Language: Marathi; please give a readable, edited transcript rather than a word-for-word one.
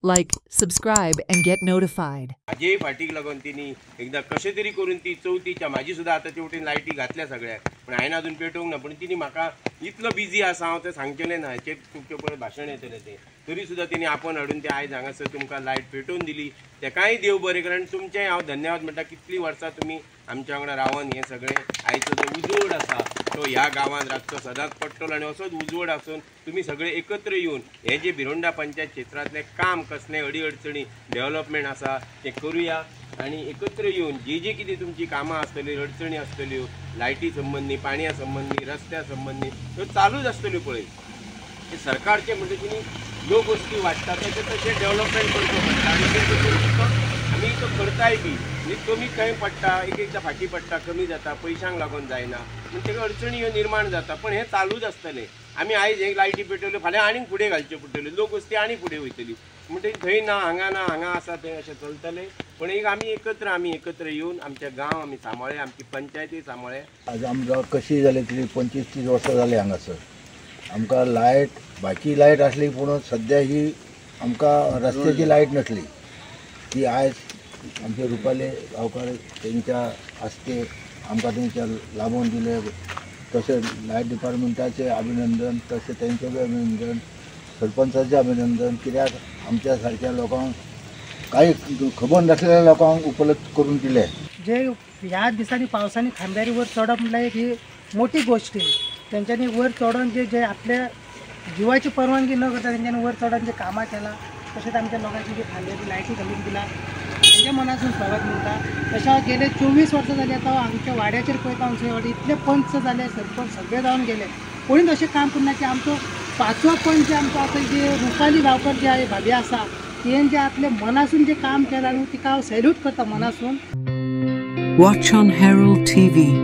Like, subscribe, and get notified. माझे फाटीक लागून तिने एकदा कशे तरी करून ती चौथीच्या माझी सुद्धा आता तेवटेन लायटी घातल्या सगळ्या पण हायन अजून पेटोवंक ना पण तिने म्हाका इतलो बिझी आसा हांव तें सांगचेलें ना हेचेर तुमचे परत भाशण येतलें तें तरी सुद्धा तिने आपण हाडून ते आयज हांगासर तुमकां लायट पेटोवन दिली तेकाय देव बरें कारण तुमचें हांव धन्यवाद म्हणटा कितलीं वर्सां तुमी आमच्या वांगडा रावन हें सगळें आयचो जो उजवड आसा तो ह्या गांवांत रातचो सदांच पडटलो आनी असोच उजवड आसून तुम्ही सगळे एकत्र येऊन हे जे भिरोंडा पंचायत क्षेत्रातले काम कसले अडीअडचणी डेव्हलपमेंट आसा ते करूया आणि एकत्र येऊन जे कितें तुमची कामां आसतली अडचणी आसतल्यो लायटी संबंधी पाणया संबंधी रस्त्या संबंधी त्यो चालूच आसतल्यो पळय ते सरकारचे म्हणजे तुम्ही ज्यो गोष्टी वाटतात त्याचे तसे डेव्हलपमेंट करचो पडटा आणि ते आमी तो करताय बी म्हणजे कमी खंय पडटा एकदा फाटी पडटा कमी जाता पयशांक लागून जायना म्हणजे तेका अडचणी ह्यो निर्माण जाता पण हे चालूच आसतलें आमी आयज हे लायटी पेटयल्यो फाल्यां आनीक फुडें घालच्यो पडटल्यो लोक गोष्टी आनी फुडें वयतली म्हणजे थंय ना हांगा आसा थंय अशें चलतलें पण एक आमी एकत्र येवन आमचे गांव आमी सांबाळ्ळे आमची पंचायती सांबाळ्ळे आज आमकां कशी जाली तरी 25-30 वर्सां जाली हांगासर आमकां लायट बाकी लायट आसली पूण सद्या ही आमकां रस्त्याची लायट नसली ती आयज आमचे रुपाले गांवकार तेंच्या हस्ते आमकां तेंच्या लाबून दिले तशें लायट डिपार्टमेंटाचें अभिनंदन तशें तेंचें बी अभिनंदन सरपंचाचें अभिनंदन कित्याक आमच्या सारक्या लोकांक कांय खबर नासलेल्या लोकांक उपलब्ध करून दिले जे ह्या दिसांनी पावसांनी खांब्यारी वर चडप म्हणल्यार ही मोठी गोष्ट आहे तेंच्यांनी वर चढून जे आपल्या जीवाची परवानगी न करता तेंच्यांनी वर चढून जे कामां केला तशेंच आमच्या लोकांची जी खांब्याची लायटी घालून दिला तेंच्या मनासून स्वागत म्हणटा तशा गेले 24 वर्सां जाली आतां आमच्या वाड्याचेर पळयता आमच्या वाडी इतले पंच जाले सरपंच सगळे जावन गेले कोणीच अशें काम करना की आमचो 5वो पंच आमचो आतां जे रुपाली गांवकर जे आहे भाभी आसा तें जे आपल्या मनासून जे काम केलां न्हू तिका हांव सॅल्यूट करता मनासून. Watch on Herald TV.